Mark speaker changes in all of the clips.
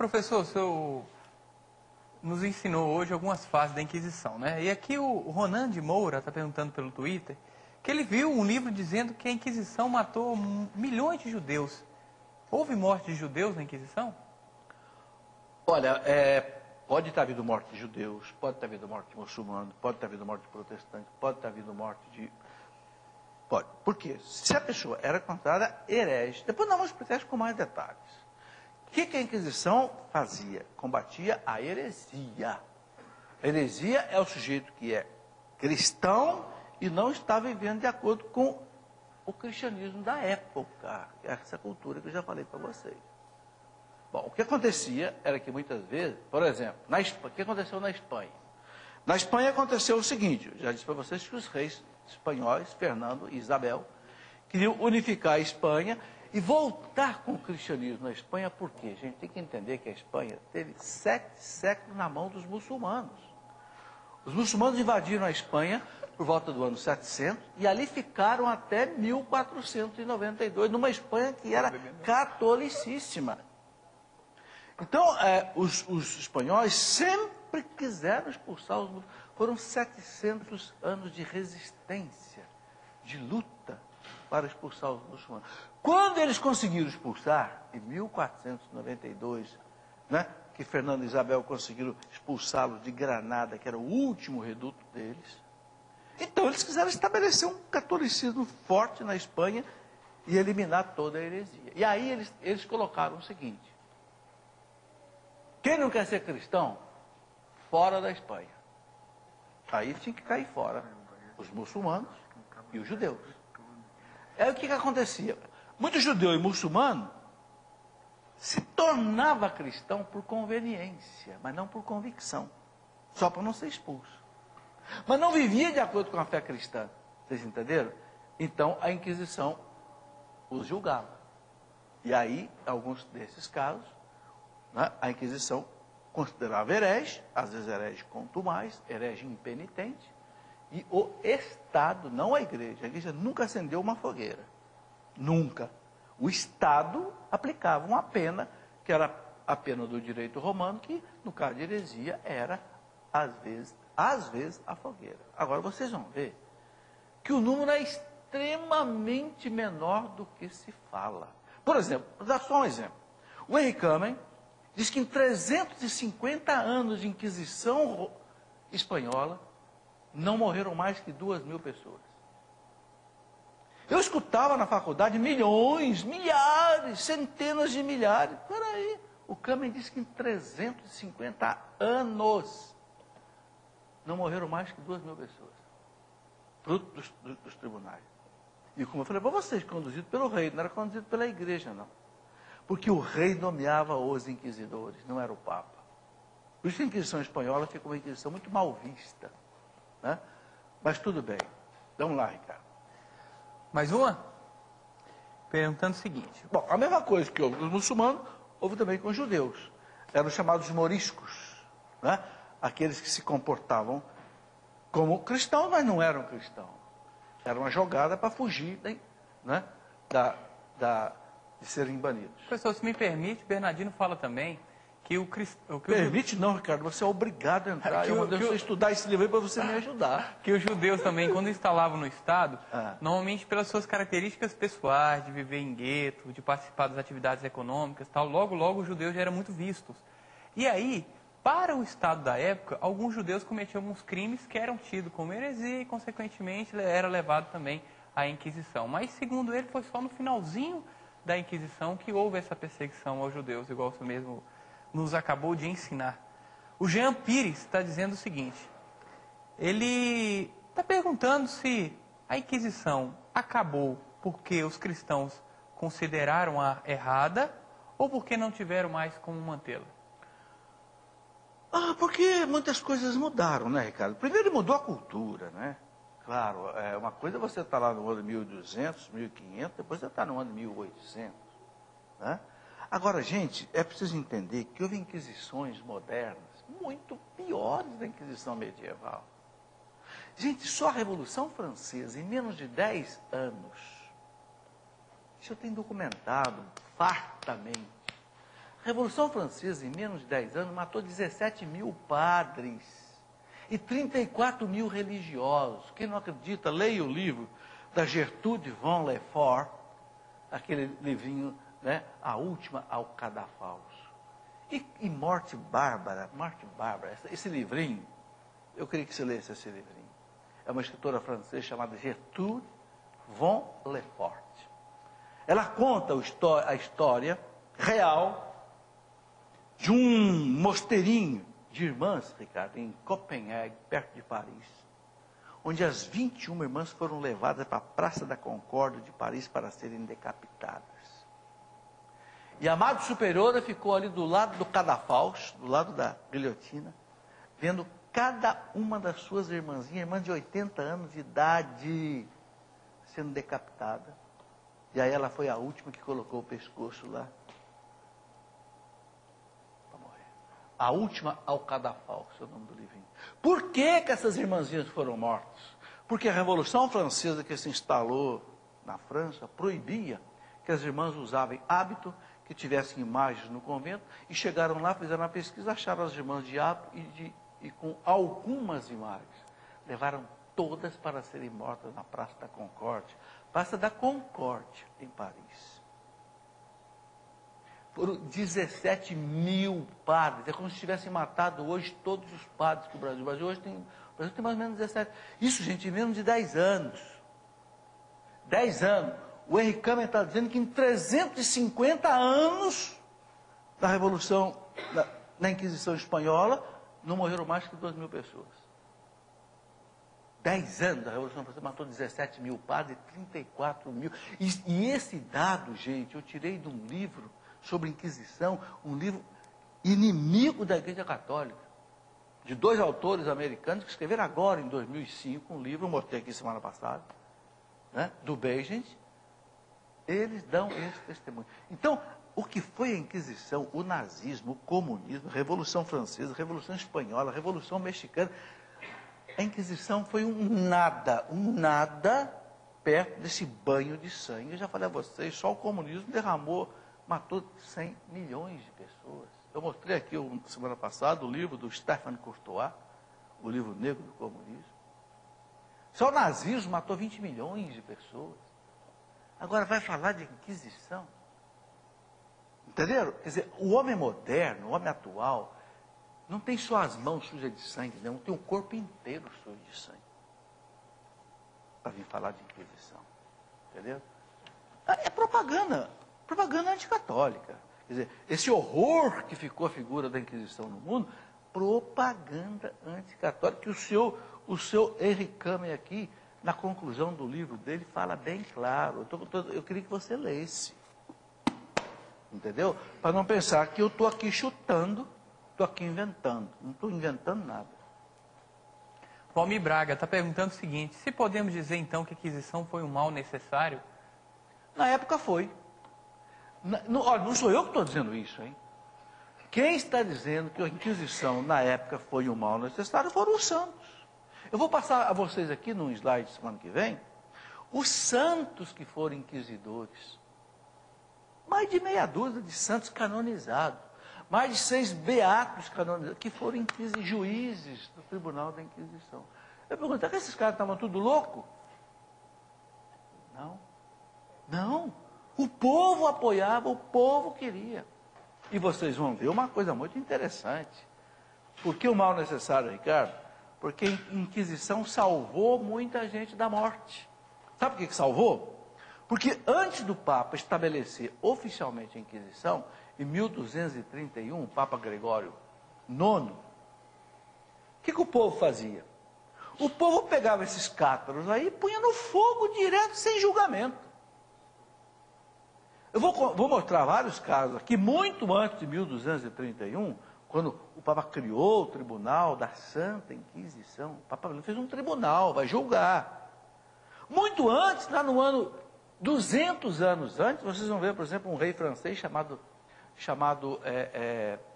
Speaker 1: Professor, o senhor nos ensinou hoje algumas fases da Inquisição, né? E aqui o Ronan de Moura está perguntando pelo Twitter que ele viu um livro dizendo que a Inquisição matou milhões de judeus. Houve morte de judeus na Inquisição?
Speaker 2: Olha, pode ter havido morte de judeus, pode ter havido morte de muçulmanos, pode ter havido morte de protestantes, pode ter havido morte de... Pode. Por quê? Se a pessoa era considerada herege, depois nós vamos explicar isso com mais detalhes. O que a Inquisição fazia? Combatia a heresia. A heresia é o sujeito que é cristão e não está vivendo de acordo com o cristianismo da época, essa cultura que eu já falei para vocês. Bom, o que acontecia era que muitas vezes, por exemplo, o que aconteceu na Espanha? Na Espanha aconteceu o seguinte, eu já disse para vocês que os reis espanhóis, Fernando e Isabel, queriam unificar a Espanha e voltar com o cristianismo na Espanha, por quê? A gente tem que entender que a Espanha teve 7 séculos na mão dos muçulmanos. Os muçulmanos invadiram a Espanha por volta do ano 700 e ali ficaram até 1492, numa Espanha que era catolicíssima. Então, os espanhóis sempre quiseram expulsar os muçulmanos. Foram 700 anos de resistência, de luta para expulsar os muçulmanos. Quando eles conseguiram expulsar, em 1492, né, que Fernando e Isabel conseguiram expulsá-los de Granada, que era o último reduto deles, então eles quiseram estabelecer um catolicismo forte na Espanha e eliminar toda a heresia. E aí eles colocaram o seguinte: quem não quer ser cristão, fora da Espanha. Aí tinha que cair fora os muçulmanos e os judeus. Aí o que acontecia? Muito judeu e muçulmano se tornava cristão por conveniência, mas não por convicção, só para não ser expulso. Mas não vivia de acordo com a fé cristã, vocês entenderam? Então a Inquisição os julgava. E aí, em alguns desses casos, né, a Inquisição considerava herege, às vezes herege contumaz, herege impenitente, e o Estado, não a igreja nunca acendeu uma fogueira, nunca. O Estado aplicava uma pena, que era a pena do direito romano, que no caso de heresia era, às vezes a fogueira. Agora vocês vão ver que o número é extremamente menor do que se fala. Por exemplo, vou dar só um exemplo. O Henri Kamen diz que em 350 anos de Inquisição espanhola, não morreram mais que 2.000 pessoas. Eu escutava na faculdade milhões, milhares, centenas de milhares. Peraí, o Kamen diz que em 350 anos, não morreram mais que 2.000 pessoas. Fruto dos tribunais. E como eu falei para vocês, conduzido pelo rei, não era conduzido pela igreja, não. Porque o rei nomeava os inquisidores, não era o Papa. Por isso a Inquisição espanhola fica uma Inquisição muito mal vista, né? Mas tudo bem. Vamos lá, Ricardo.
Speaker 1: Mais uma? Perguntando o seguinte.
Speaker 2: Bom, a mesma coisa que houve com os muçulmanos, houve também com os judeus. Eram chamados moriscos, né? Aqueles que se comportavam como cristãos, mas não eram cristãos. Era uma jogada para fugir, né, de serem banidos.
Speaker 1: Professor, se me permite, Bernardino fala também que o cristão...
Speaker 2: Permite não, Ricardo, você é obrigado a entrar. Eu mandei você estudar esse livro aí para você me ajudar.
Speaker 1: Que os judeus também, quando instalavam no Estado, normalmente pelas suas características pessoais, de viver em gueto, de participar das atividades econômicas, tal, logo os judeus já eram muito vistos. E aí, para o Estado da época, alguns judeus cometiam alguns crimes que eram tidos como heresia e, consequentemente, era levado também à Inquisição. Mas, segundo ele, foi só no finalzinho da Inquisição que houve essa perseguição aos judeus, igual você mesmo nos acabou de ensinar. O Jean Pires está dizendo o seguinte: ele está perguntando se a Inquisição acabou porque os cristãos consideraram-a errada ou porque não tiveram mais como mantê-la.
Speaker 2: Porque muitas coisas mudaram, né, Ricardo? Primeiro mudou a cultura, né? Claro, uma coisa é você estar lá no ano 1200, 1500, depois você está no ano 1800, né? Agora, gente, é preciso entender que houve inquisições modernas muito piores da Inquisição medieval. Gente, só a Revolução Francesa, em menos de 10 anos, isso eu tenho documentado fartamente, A Revolução Francesa, em menos de 10 anos, matou 17 mil padres e 34 mil religiosos. Quem não acredita, leia o livro da Gertrude von Lefort, aquele livrinho, né, A Última ao Cadafalso. E Morte Bárbara, esse livrinho, eu queria que você lesse esse livrinho. É uma escritora francesa chamada Gertrude von Lefort. Ela conta a história real de um mosteirinho de irmãs, Ricardo, em Copenhague, perto de Paris, onde as 21 irmãs foram levadas para a Praça da Concórdia de Paris para serem decapitadas. E a Madre Superiora ficou ali do lado do cadafalso, do lado da guilhotina, vendo cada uma das suas irmãzinhas, irmãs de 80 anos de idade, sendo decapitada. E aí ela foi a última que colocou o pescoço lá para morrer. A última ao cadafalso, é o nome do livrinho. Por que que essas irmãzinhas foram mortas? Porque a Revolução Francesa que se instalou na França proibia que as irmãs usassem hábito, que tivessem imagens no convento, e chegaram lá, fizeram uma pesquisa, acharam as irmãs de hábito e com algumas imagens. Levaram todas para serem mortas na Praça da Concórdia. Praça da Concórdia, em Paris. Foram 17 mil padres. É como se tivessem matado hoje todos os padres que o Brasil. O Brasil tem mais ou menos 17. Isso, gente, em menos de 10 anos. 10 anos. O Henri Câmara está dizendo que em 350 anos da Revolução, na Inquisição Espanhola, não morreram mais que 2 mil pessoas. 10 anos da Revolução Francesa matou 17 mil padres e 34 mil. E esse dado, gente, eu tirei de um livro sobre Inquisição, um livro inimigo da Igreja Católica, de 2 autores americanos que escreveram agora, em 2005, um livro, eu mostrei aqui semana passada, né, do Begent. Eles dão esse testemunho. Então, o que foi a Inquisição, o nazismo, o comunismo, a Revolução Francesa, a Revolução Espanhola, a Revolução Mexicana, a Inquisição foi um nada perto desse banho de sangue. Eu já falei a vocês, só o comunismo matou 100 milhões de pessoas. Eu mostrei aqui, semana passada, o livro do Stéphane Courtois, o livro negro do comunismo. Só o nazismo matou 20 milhões de pessoas. Agora vai falar de Inquisição? Entenderam? Quer dizer, o homem moderno, o homem atual, não tem só as mãos sujas de sangue, não, tem o corpo inteiro sujo de sangue. Para vir falar de Inquisição. Entendeu? É propaganda anticatólica. Quer dizer, esse horror que ficou a figura da Inquisição no mundo, propaganda anticatólica, que o seu Henri Câmara aqui, na conclusão do livro dele, fala bem claro. Eu queria que você lesse. Entendeu? Para não pensar que eu estou aqui chutando, estou aqui inventando. Não estou inventando nada.
Speaker 1: Valmir Braga está perguntando o seguinte: se podemos dizer então que a Inquisição foi um mal necessário?
Speaker 2: Na época foi. Olha, não sou eu que estou dizendo isso, hein? Quem está dizendo que a Inquisição na época foi um mal necessário foram os santos. Eu vou passar a vocês aqui num slide semana que vem, os santos que foram inquisidores. Mais de meia dúzia de santos canonizados. Mais de 6 beatos canonizados, que foram juízes do Tribunal da Inquisição. Eu pergunto, que esses caras estavam tudo louco? Não. O povo apoiava, o povo queria. E vocês vão ver uma coisa muito interessante. Por que o mal necessário, Ricardo? Porque a Inquisição salvou muita gente da morte. Sabe por que salvou? Porque antes do Papa estabelecer oficialmente a Inquisição, em 1231, o Papa Gregório IX, o que o povo fazia? O povo pegava esses cátaros aí e punha no fogo direto, sem julgamento. Eu vou mostrar vários casos aqui, muito antes de 1231, quando o Papa criou o Tribunal da Santa Inquisição. O Papa fez um tribunal, vai julgar. Muito antes, lá no ano 200 anos antes, vocês vão ver, por exemplo, um rei francês chamado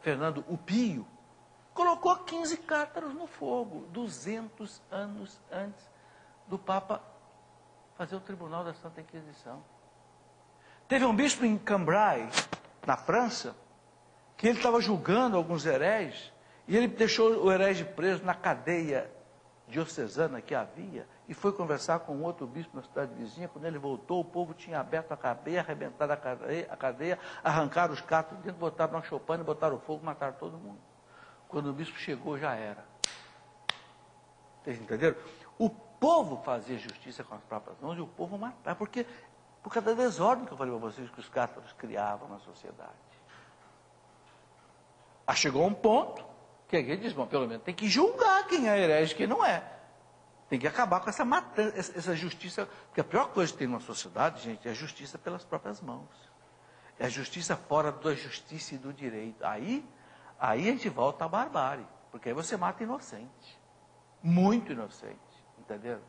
Speaker 2: Fernando o Pio, colocou 15 cátaros no fogo, 200 anos antes do Papa fazer o Tribunal da Santa Inquisição. Teve um bispo em Cambrai, na França, que ele estava julgando alguns hereges, e ele deixou o herege preso na cadeia diocesana que havia, e foi conversar com um outro bispo na cidade vizinha. Quando ele voltou, o povo tinha aberto a cadeia, arrebentado a cadeia, arrancaram os catos dentro, botaram na choupana, botaram fogo, mataram todo mundo. Quando o bispo chegou, já era. Vocês entenderam? O povo fazia justiça com as próprias mãos e o povo matava, porque por causa da desordem que eu falei para vocês que os cátaros criavam na sociedade. Aí chegou um ponto que a igreja diz, bom, pelo menos tem que julgar quem é herege e quem não é. Tem que acabar com essa matança, essa justiça, porque a pior coisa que tem numa sociedade, gente, é a justiça pelas próprias mãos. É a justiça fora da justiça e do direito. Aí a gente volta à barbárie, porque aí você mata inocente. Muito inocente, entenderam?